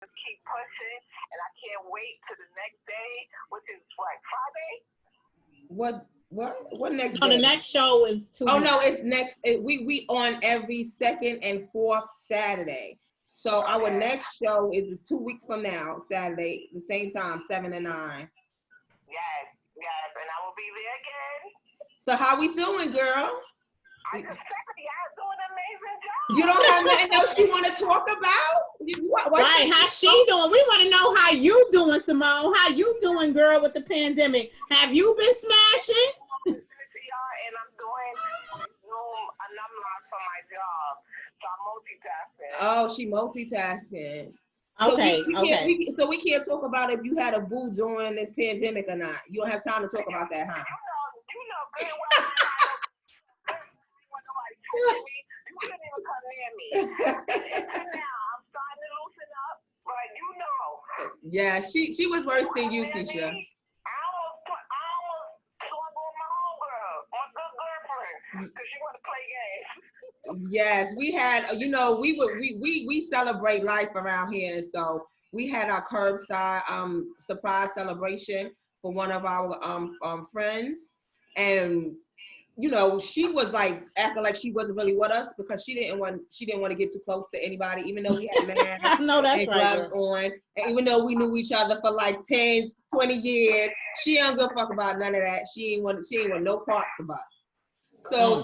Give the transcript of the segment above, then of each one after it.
just keep pushing, and I can't wait to the next day, which is what, Friday? What next No, day? the next show is 2 Oh weeks. no, it's next. We on every second and fourth Saturday. So our next show is 2 weeks from now, Saturday, the same time, 7 to 9. Yes, and I will be there again. So how we doing, girl? I just said y'all doing an amazing job. You don't have nothing else you want to talk about? Right, how's she doing? We want to know how you doing, Simone. How you doing, girl, with the pandemic? Have you been smashing? And I'm doing Zoom alumni for my job, so I'm multitasking. Oh, she multitasking. Okay, So we can't talk about if you had a boo during this pandemic or not. You don't have time to talk about that, huh? You know good well. Nobody touching me. You couldn't even come near me. Now I'm starting to loosen up, but you know. Yeah, she was worse than you, Keisha. I almost swung on my homegirl, my good girlfriend, because she want to play games. Yes, we had, we celebrate life around here. So we had our curbside surprise celebration for one of our friends. And she was like acting like she wasn't really with us because she didn't want to get too close to anybody, even though we had masks and gloves on. And even though we knew each other for like 10, 20 years, she don't give a fuck about none of that. She ain't want no parts of us. So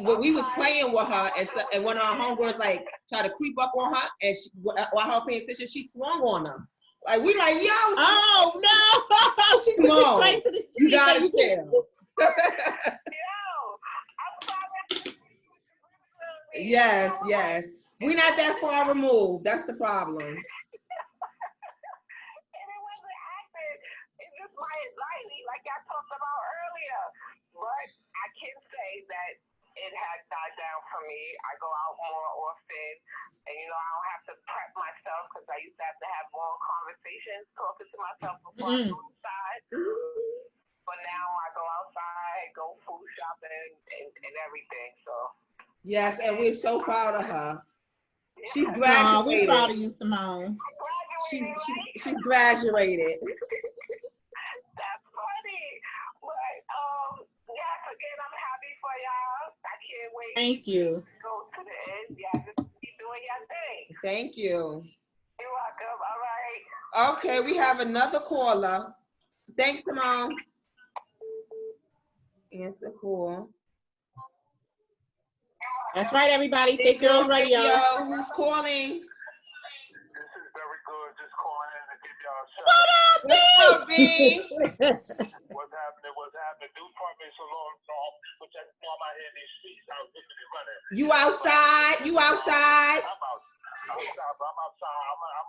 when we was playing with her, and one of our homegirls like tried to creep up on her, and while her paying attention, she swung on them. Like we like, yo. Oh no! She took it straight to the street. You gotta chill. Yes. We're not that far removed. That's the problem. And it wasn't acting. It just might lightly, like I talked about earlier. But I can say that it has died down for me. I go out more often, and I don't have to prep myself because I used to have long conversations talking to myself before I go outside. But now I go outside, go food shopping, and everything. So. Yes, and we're so proud of her. She's graduated. Oh, we're proud of you, Simone. She's graduated. That's funny. But yes, again, I'm happy for y'all. I can't wait. Thank you. To go to the end. Y'all just keep doing your thing. Thank you. You're welcome. All right. Okay, we have another caller. Thanks, Simone. Answer call. That's right, everybody. Thick Girls Radio. Who's calling? This is very good. Just calling in to give y'all a shout. What up, B? What's happening? Do part me so long, but I'm out here in these streets. I'm living and running. You outside? I'm outside. I'm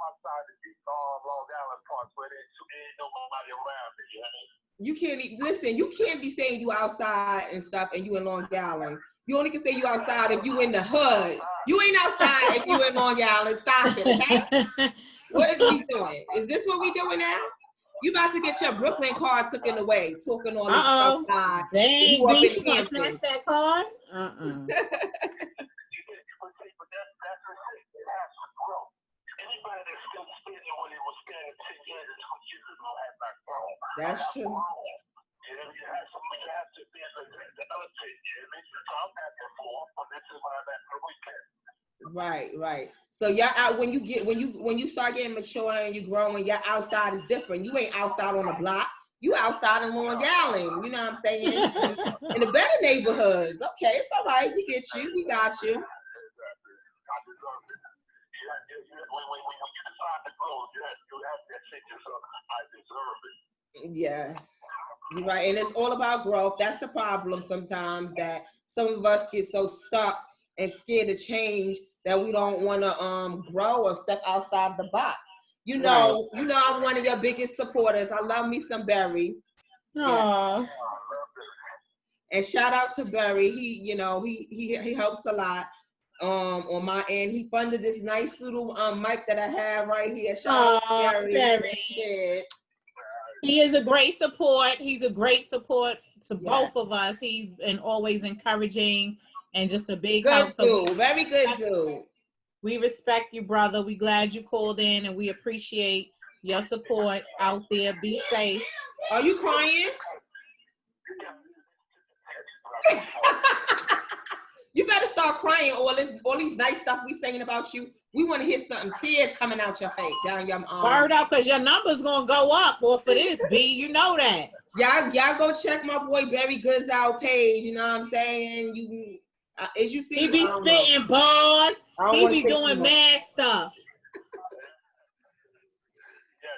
outside the deep Long Island parts where there ain't nobody around me. You can't listen. You can't be saying you outside and stuff, and you in Long Island. You only can say you outside if you in the hood. You ain't outside if you in Long Island. Stop it, okay? What is we doing? Is this what we doing now? You about to get your Brooklyn card taken away, talking all this outside. Dang, B, she gonna snatch that card? Anybody that's still spending what he was spending 10 years ago has not grown. That's true. You have to be the other 10 years. So I'm at the floor, but this is what I'm at for the weekend. Right. So y'all out when you start getting mature and you growing, your outside is different. You ain't outside on the block. You outside in Long Island. You know what I'm saying? In the better neighborhoods. Okay, it's all right. We get you. We got you. Exactly. I deserve it. When you decide to grow, you have to say to yourself, I deserve it. Yes. You're right. And it's all about growth. That's the problem sometimes, that some of us get so stuck and scared to change that we don't want to grow or step outside the box. You know, I'm one of your biggest supporters. I love me some Barry. Aww. Yeah. And shout out to Barry. He helps a lot on my end. He funded this nice little mic that I have right here. Shout out to Barry. Yeah. He is a great support. He's a great support to both of us. He's been always encouraging and just a big help. Dude. Very good dude. We respect you, brother. We glad you called in, and we appreciate your support out there. Be safe. Are you crying? You better start crying. All these nice stuff we saying about you. We want to hear something. Tears coming out your face, down your Word up, because your number's gonna go up off for this, B. You know that. Y'all go check my boy Barry Goods out page. You know what I'm saying? You as you see, he be spitting bars. He be doing mad stuff.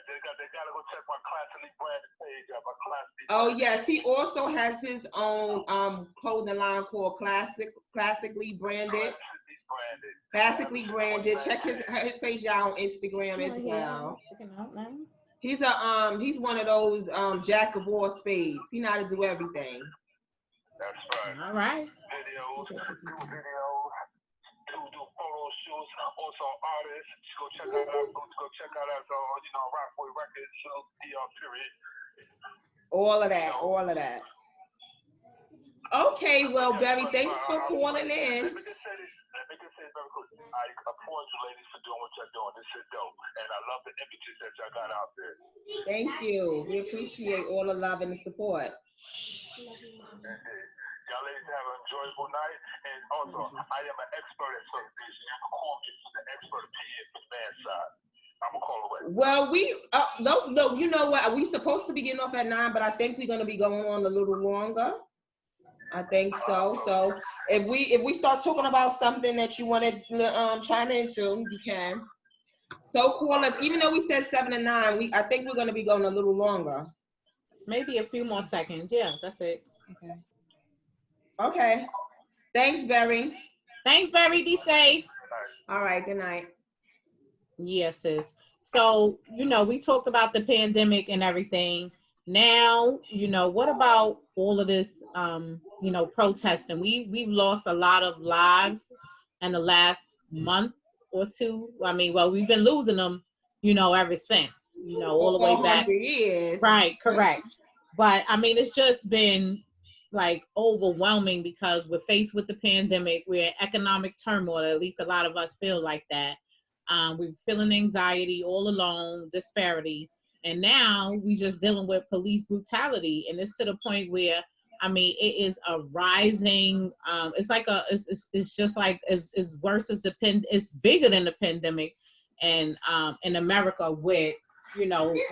They gotta go check my classically branded page out. My classically. Oh yes, he also has his own clothing line called Classically Branded. Classically Branded. Check his page out on Instagram as well. He's he's one of those jack of all spades. He know how to do everything. That's right. All right. Videos, do photo shoots, also artists. Go check out us on, Rockboy Records, period. All of that. Okay, well, Barry, thanks for calling in. Let me just say this very quickly. I applaud you ladies for doing what you're doing. This is dope. And I love the images that y'all got out there. Thank you. We appreciate all the love and the support. Y'all ladies have an enjoyable night. And also, I am an expert at certain things. You can call me for the expert opinion for the man side. I'm going to call away. Well, no, you know what? We supposed to be getting off at 9, but I think we're going to be going on a little longer. I think so. So if we start talking about something that you want to chime into, you can. So call us. Even though we said 7 to 9, I think we're going to be going a little longer. Maybe a few more seconds. Yeah, that's it. Okay. Thanks, Barry. Thanks, Barry. Be safe. All right. Good night. Yes, sis. So, we talked about the pandemic and everything. Now, what about all of this, protesting? We've lost a lot of lives in the last month or two. I mean, well, we've been losing them, ever since, all the way back. Years. Right, correct. But I mean, it's just been like overwhelming because we're faced with the pandemic. We're in economic turmoil. At least a lot of us feel like that. We're feeling anxiety all alone, disparity. And now we just dealing with police brutality. And it's to the point where, I mean, it is a rising, it's like it's just like, it's worse as it's bigger than the pandemic. And in America with,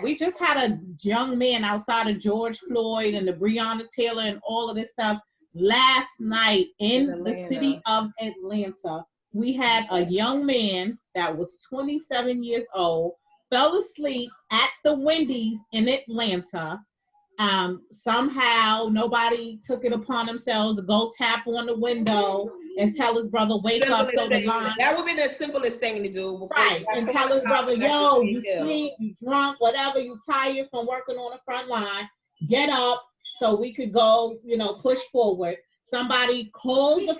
we just had a young man outside of George Floyd and the Breonna Taylor and all of this stuff last night in the city of Atlanta. We had a young man that was 27 years old, fell asleep at the Wendy's in Atlanta. Somehow nobody took it upon themselves to go tap on the window and tell his brother, wake up. So the line. That would be the simplest thing to do. Right. And tell his brother, yo, you sleep, you drunk, whatever, you tired from working on the front line, get up so we could go, push forward. Somebody calls the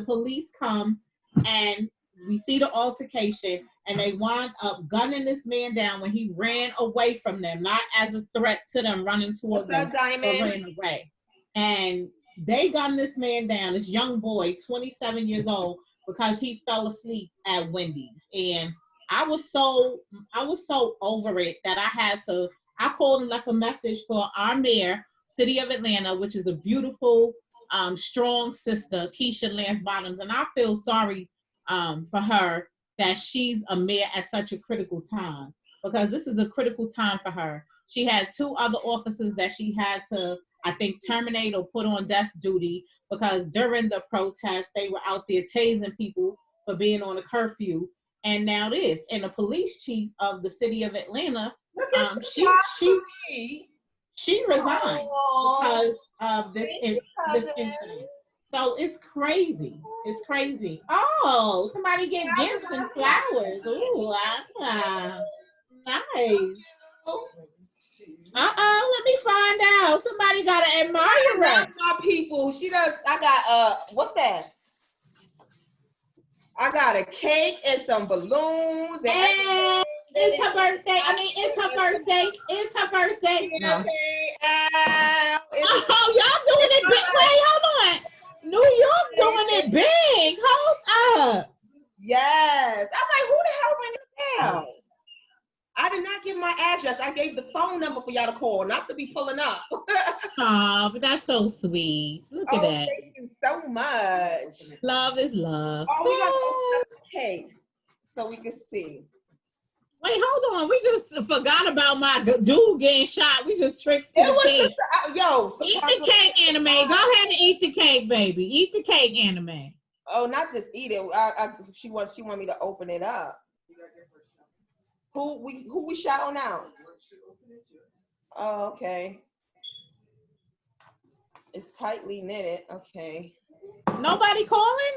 police come, and we see the altercation, and they wind up gunning this man down when he ran away from them, not as a threat to them running towards them, but ran away. And they gunned this man down, this young boy, 27 years old, because he fell asleep at Wendy's. And I was so over it that I called and left a message for our mayor, City of Atlanta, which is a beautiful, strong sister, Keisha Lance Bottoms. And I feel sorry for her that she's a mayor at such a critical time, because this is a critical time for her. She had 2 other officers that she had to, I think, terminate or put on desk duty because during the protest, they were out there tasing people for being on a curfew. And now this, and the police chief of the city of Atlanta, she resigned because of this incident. So it's crazy. It's crazy. Oh, somebody get gifts and flowers. Ooh, nice. Let me find out. Somebody got an admirer. My people. She does. I got what's that? I got a cake and some balloons. And it's her birthday. It's her birthday. It's her birthday. No. Y'all doing it big. Wait, hold on. New York doing it big. Hold up. Yes. I'm like, who the hell ringing the bell? I did not give my address. I gave the phone number for y'all to call, not to be pulling up. Oh, but that's so sweet. Look at that. Thank you so much. Love is love. Oh, we got to open up the cake so we can see. Wait, hold on. We just forgot about my dude getting shot. We just tricked to the cake. Eat the cake, Anime. Go ahead and eat the cake, baby. Eat the cake, Anime. Oh, not just eat it. She want me to open it up. Who we shot on out? Oh, okay. It's tightly knitted. Okay. Nobody calling?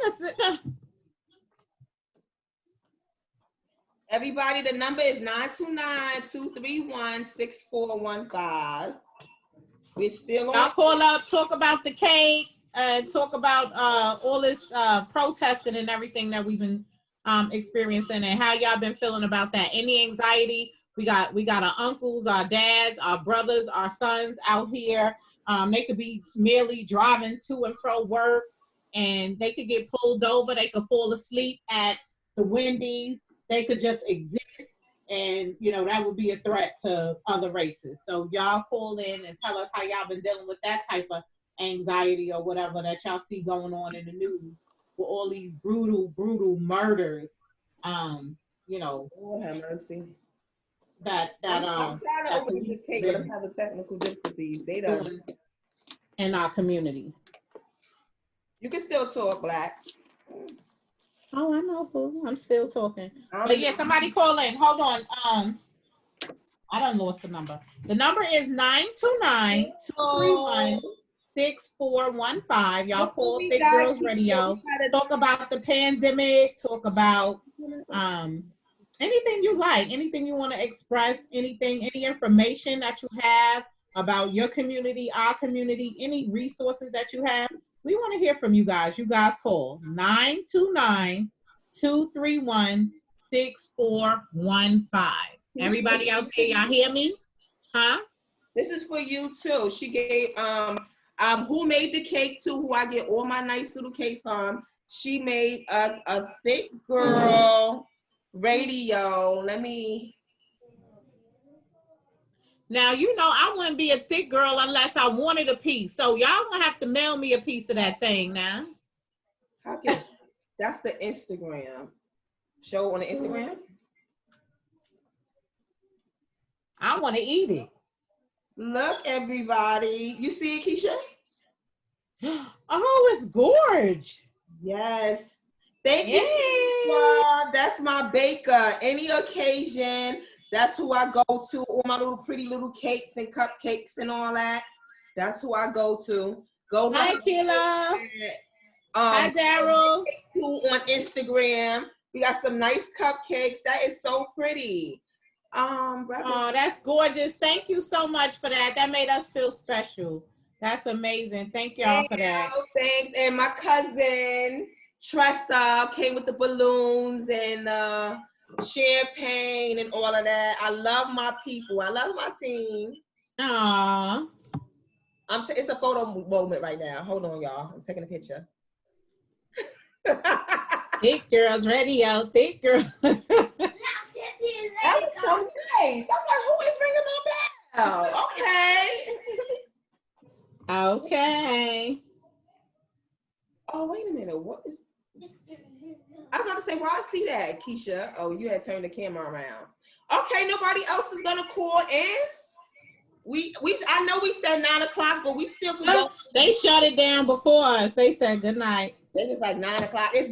Everybody, the number is 929-231-6415. We're still on. I'll call up, talk about the cake, talk about all this protesting and everything that we've been experiencing, and how y'all been feeling about that. Any anxiety? We got our uncles, our dads, our brothers, our sons out here. They could be merely driving to and from work, and they could get pulled over. They could fall asleep at the Wendy's. They could just exist, and that would be a threat to other races. So y'all call in and tell us how y'all been dealing with that type of anxiety or whatever that y'all see going on in the news with all these brutal murders. Lord have mercy. I'm trying to open this cake, but I'm having technical difficulties. They don't. In our community. You can still talk, Black. Oh, I know, boo. I'm still talking. But yeah, somebody call in. Hold on. I done lost the number. The number is 929-231-6415. Y'all call Thick Girls Radio. Talk about the pandemic. Talk about anything you like, anything you want to express, any information that you have about your community, our community, any resources that you have. We want to hear from you guys. You guys call 929-231-6415. Everybody out there, y'all hear me? Huh? This is for you too. She gave who made the cake too, who I get all my nice little cakes from. She made us a Thick Girl radio. Now, I wouldn't be a thick girl unless I wanted a piece. So y'all gonna have to mail me a piece of that thing now. Okay. That's the Instagram. Show on the Instagram. I want to eat it. Look, everybody. You see it, Keisha? Oh, it's gorge. Yes. Thank you, Keisha. That's my baker. Any occasion, that's who I go to. All my little pretty little cakes and cupcakes and all that. That's who I go to. Hi, Kayla. Hi, Daryl. On Instagram. We got some nice cupcakes. That is so pretty. Oh, that's gorgeous. Thank you so much for that. That made us feel special. That's amazing. Thank y'all for that. Thanks. And my cousin Tressa came with the balloons and champagne and all of that. I love my people. I love my team. Aww. It's a photo moment right now. Hold on, y'all. I'm taking a picture. Thick Girls Radio. Thick Girls. That was so nice. I'm like, who is ringing my bell? Okay. Okay. Oh, wait a minute. What is... I was about to say, why I see that, Keisha? Oh, you had turned the camera around. Okay, nobody else is gonna call in. I know we said 9:00, but we still can go. They shut it down before us. They said good night. It was like 9:00. It's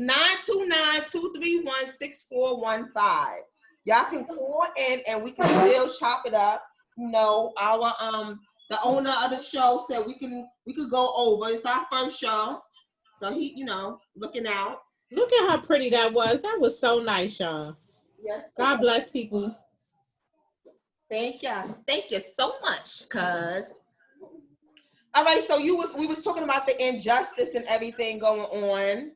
929-231-6415. Y'all can call in and we can still chop it up. Our the owner of the show said we could go over. It's our first show, so he looking out. Look at how pretty that was. That was so nice, y'all. Yes. God bless people. Thank you so much, cuz. All right, so we was talking about the injustice and everything going on.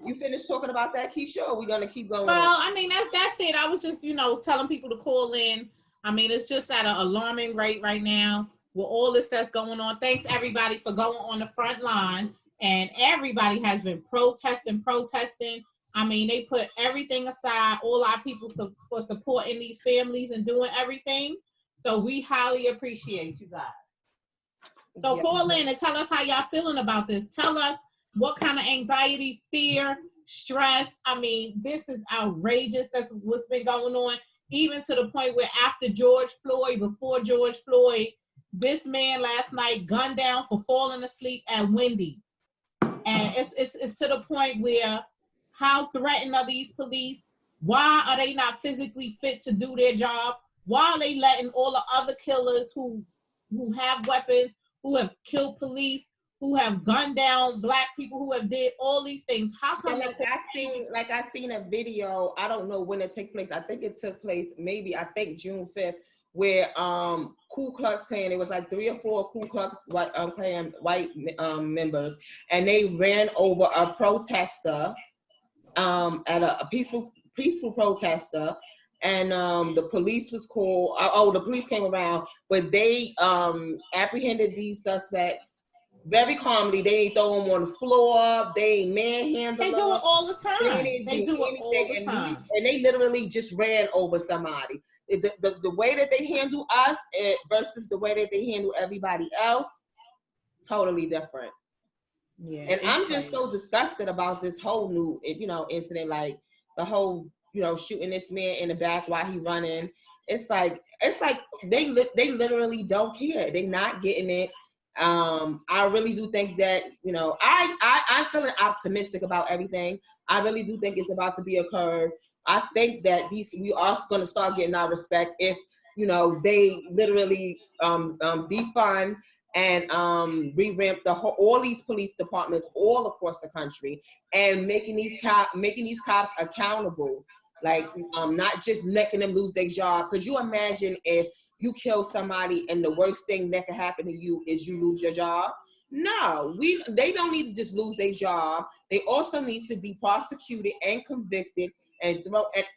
You finished talking about that, Keisha, or are we gonna keep going? Well, I mean, that's it. I was just, telling people to call in. I mean, it's just at an alarming rate right now with all this that's going on. Thanks everybody for going on the front line. And everybody has been protesting. I mean, they put everything aside, all our people for supporting these families and doing everything. So we highly appreciate you guys. So call in and tell us how y'all feeling about this. Tell us what kind of anxiety, fear, stress. I mean, this is outrageous. That's what's been going on, even to the point where after George Floyd, before George Floyd, this man last night gunned down for falling asleep at Wendy's. And it's to the point where how threatened are these police? Why are they not physically fit to do their job? Why are they letting all the other killers who have weapons, who have killed police, who have gunned down black people, who have did all these things? How come? I seen a video. I don't know when it took place. I think it took place maybe June 5th, where Ku Klux Klan. It was like 3 or 4 Ku Klux Klan white members, and they ran over a protester at a peaceful protester. And the police was called. The police came around, but they apprehended these suspects very calmly. They ain't throw them on the floor. They manhandled them. They do it all the time. They do it all the time. And they literally just ran over somebody. The way that they handle us versus the way that they handle everybody else, totally different. Yeah. And I'm just so disgusted about this whole new, incident, like the whole, shooting this man in the back while he running. It's like they literally don't care. They not getting it. I really do think that, I'm feeling optimistic about everything. I really do think it's about to be a curve. I think that we are going to start getting our respect if, they literally defund and revamp all these police departments all across the country, and making these cops accountable. Like, not just making them lose their job. Could you imagine if you kill somebody and the worst thing that could happen to you is you lose your job? No, they don't need to just lose their job. They also need to be prosecuted and convicted and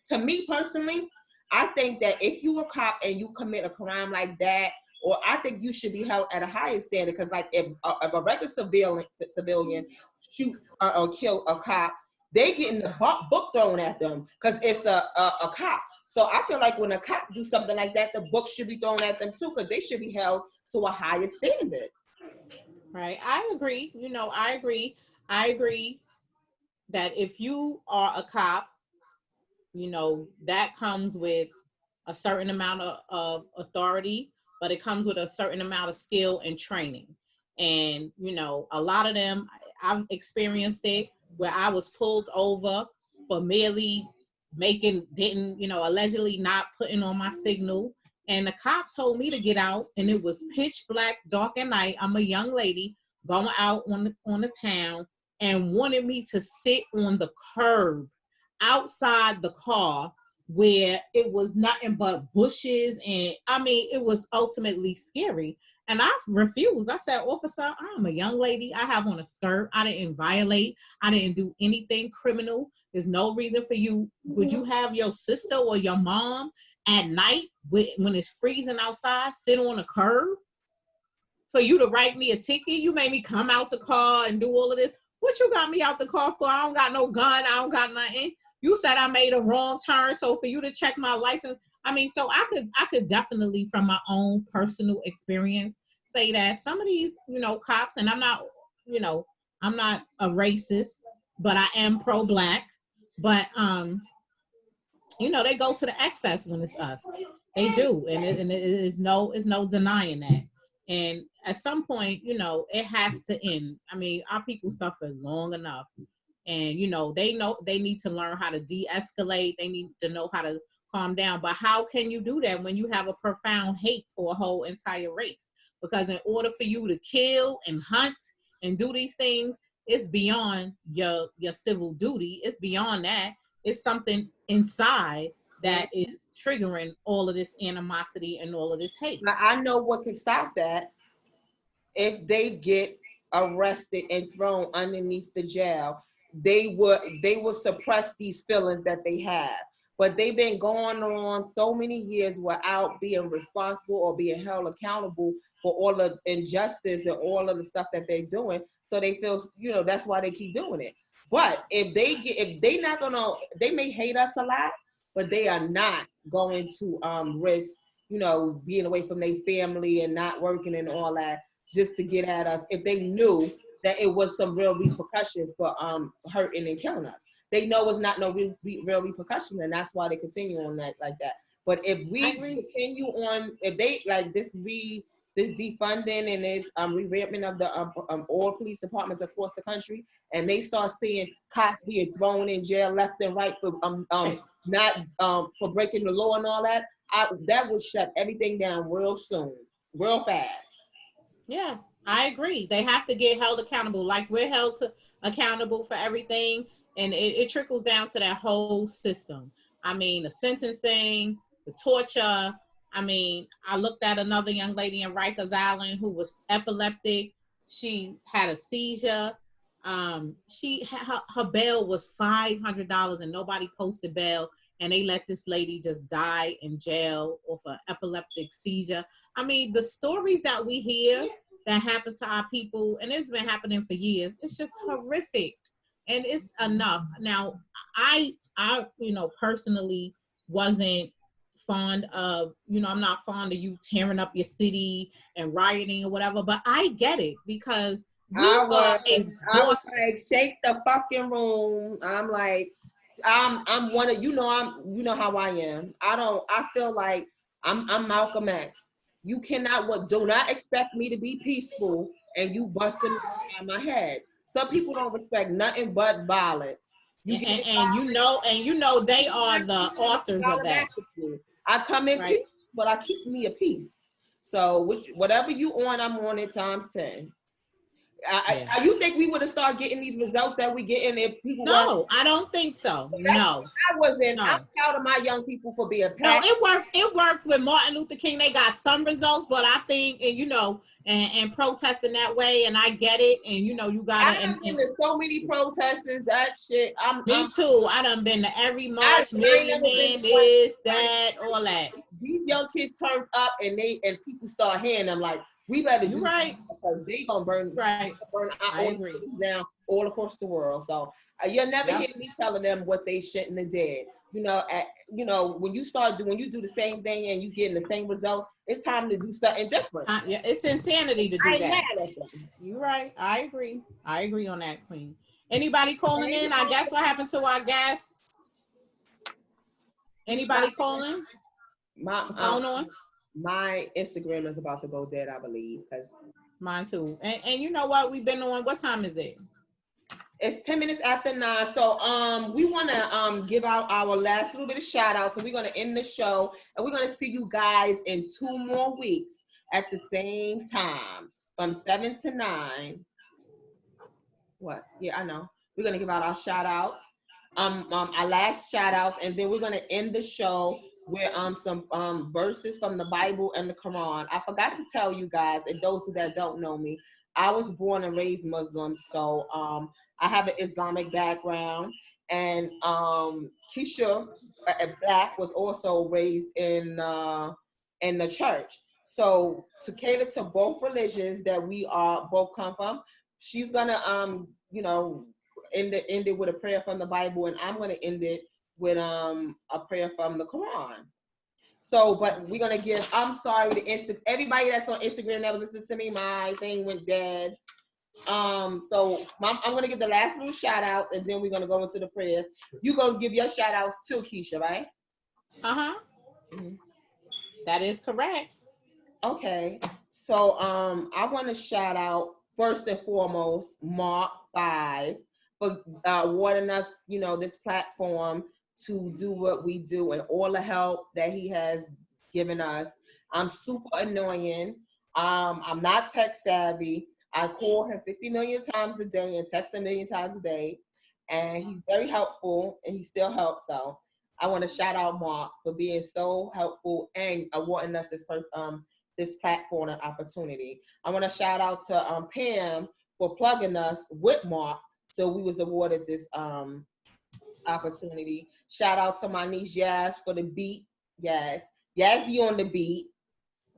to me personally, I think that if you a cop and you commit a crime like that, or I think you should be held at a higher standard, because like if a regular civilian shoots or kill a cop, they getting the book thrown at them because it's a cop. So I feel like when a cop do something like that, the book should be thrown at them too, because they should be held to a higher standard. Right. I agree. I agree that if you are a cop, that comes with a certain amount of authority, but it comes with a certain amount of skill and training. And, a lot of them, I've experienced it where I was pulled over for merely allegedly not putting on my signal. And the cop told me to get out, and it was pitch black, dark at night. I'm a young lady going out on the town, and wanted me to sit on the curb outside the car where it was nothing but bushes. And I mean, it was ultimately scary. And I refused. I said, officer, I'm a young lady. I have on a skirt. I didn't violate. I didn't do anything criminal. There's no reason for you. Would you have your sister or your mom at night when it's freezing outside sit on a curb for you to write me a ticket? You made me come out the car and do all of this. What you got me out the car for? I don't got no gun. I don't got nothing. You said I made a wrong turn, so for you to check my license, I mean, so I could definitely, from my own personal experience, say that some of these, cops, and I'm not a racist, but I am pro-black, but they go to the excess when it's us. They do, and it is no denying that. And at some point, it has to end. I mean, our people suffered long enough. And, they know they need to learn how to de-escalate. They need to know how to calm down. But how can you do that when you have a profound hate for a whole entire race? Because in order for you to kill and hunt and do these things, it's beyond your civil duty. It's beyond that. It's something inside that is triggering all of this animosity and all of this hate. Now, I know what can stop that. If they get arrested and thrown underneath the jail, they will suppress these feelings that they have. but they've been going on so many years without being responsible or being held accountable for all the injustice and all of the stuff that they're doing. So they feel, that's why they keep doing it. But if they not gonna, they may hate us a lot, but they are not going to risk, being away from their family and not working and all that just to get at us. If they knew that it was some real repercussions for hurting and killing us, they know it's not no real repercussion, and that's why they continue on that like that. But if we continue on, if they like this defunding and this revamping of the all police departments across the country, and they start seeing cops being thrown in jail left and right for not for breaking the law and all that, that will shut everything down real soon, real fast. Yeah, I agree. They have to get held accountable. Like we're held accountable for everything, and it trickles down to that whole system. I mean, the sentencing, the torture. I mean, I looked at another young lady in Rikers Island who was epileptic. She had a seizure. Her bail was $500, and nobody posted bail, and they let this lady just die in jail of an epileptic seizure. I mean, the stories that we hear that happen to our people, and it's been happening for years, it's just horrific, and it's enough. Now, I personally wasn't fond of, I'm not fond of you tearing up your city and rioting or whatever, but I get it because I was like, shake the fucking room. I'm like, I'm one of, how I am. I feel like I'm Malcolm X. You do not expect me to be peaceful and you busting on my head. Some people don't respect nothing but violence. And they are the authors of that. I come in peace, but I keep me a peace. So whatever you on, I'm on it times 10. You think we would have started getting these results that we getting if people? No, I don't think so. No, I wasn't. No. I'm proud of my young people for being passionate. No, it worked. It worked with Martin Luther King. They got some results, but I think, and protesting that way, and I get it. And you got to. I've been to so many protests. That shit. Me too. I done been to every march, Million Man, this, that, all that. These young kids turned up, and people start hearing them like, we better do something because they gonna burn our down all across the world. So you'll never hear me telling them what they shouldn't have did. When you do the same thing and you getting the same results, it's time to do something different. It's insanity to do that. You're right. I agree on that, Queen. Anybody calling in? I guess what happened to our guests? Anybody calling? Phone on? My Instagram is about to go dead, I believe. Mine too. And you know what? We've been on. What time is it? It's 10 minutes after 9. So we want to give out our last little bit of shout out. So we're going to end the show, and we're going to see you guys in 2 more weeks at the same time from 7 to 9. What? Yeah, I know. We're going to give out our shout outs. Our last shout outs, and then we're going to end the show with some verses from the Bible and the Quran. I forgot to tell you guys, and those that don't know me, I was born and raised Muslim, so I have an Islamic background, and Keisha Black was also raised in the church. So to cater to both religions that we are both come from, she's gonna end it with a prayer from the Bible, and I'm gonna end it with a prayer from the Quran. So, but we're gonna give. I'm sorry to everybody that's on Instagram that was listening to me. My thing went dead. So I'm gonna give the last little shout outs, and then we're gonna go into the prayers. You gonna give your shout outs too, Keisha, right? Mm-hmm. That is correct. Okay. So I want to shout out first and foremost Mark 5 for awarding us, this platform to do what we do and all the help that he has given us. I'm super annoying. I'm not tech savvy. I call him 50 million times a day and text him a million times a day. And he's very helpful, and he still helps. So I want to shout out Mark for being so helpful and awarding us this platform and opportunity. I want to shout out to Pam for plugging us with Mark, so we was awarded this opportunity. Shout out to my niece Yas for the beat. Yes, Yazzie on the beat.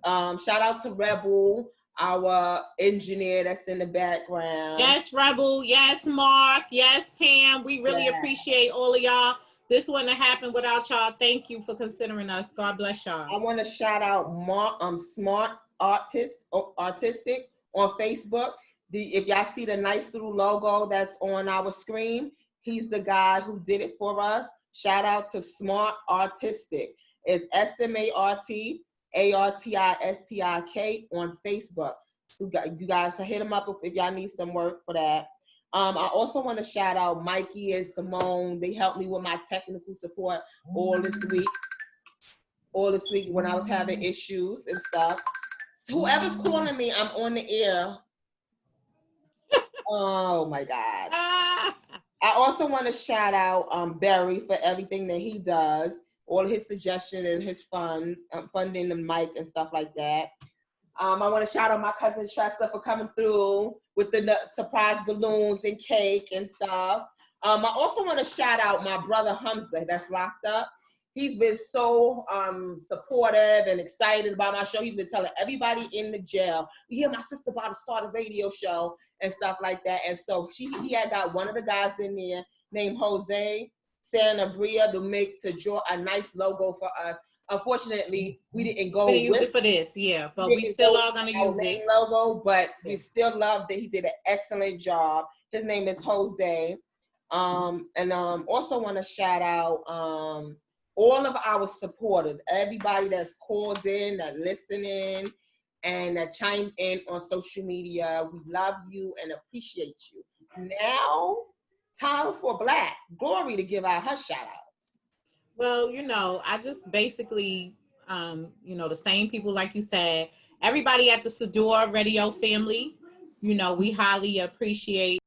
Shout out to Rebel, our engineer that's in the background. Yes, Rebel. Yes, Mark. Yes, Pam. We really appreciate all of y'all. This wouldn't have happened without y'all. Thank you for considering us. God bless y'all. I want to shout out Smart Artistic on Facebook. If y'all see the nice little logo that's on our screen, he's the guy who did it for us. Shout out to Smart Artistic. It's SMART ARTISTIK on Facebook. So you guys hit them up if y'all need some work for that. I also want to shout out Mikey and Simone. They helped me with my technical support all this week when I was having issues and stuff. So whoever's calling me, I'm on the air. Oh my God. I also want to shout out Barry for everything that he does, all his suggestions and his funding the mic and stuff like that. I want to shout out my cousin Tressa for coming through with the surprise balloons and cake and stuff. I also want to shout out my brother Hamza that's locked up. He's been so supportive and excited about my show. He's been telling everybody in the jail, we hear my sister about to start a radio show and stuff like that. And so he had got one of the guys in there named Jose Sanabria to draw a nice logo for us. Unfortunately, we didn't use it for this, yeah, but we still are going to use it. Logo, but we still love that he did an excellent job. His name is Jose. Also want to shout out all of our supporters, everybody that's called in, that listening, and that chimed in on social media. We love you and appreciate you. Now, time for Black Glory to give out her shout out. Well, I just basically, the same people, like you said, everybody at the Sadior radio family, we highly appreciate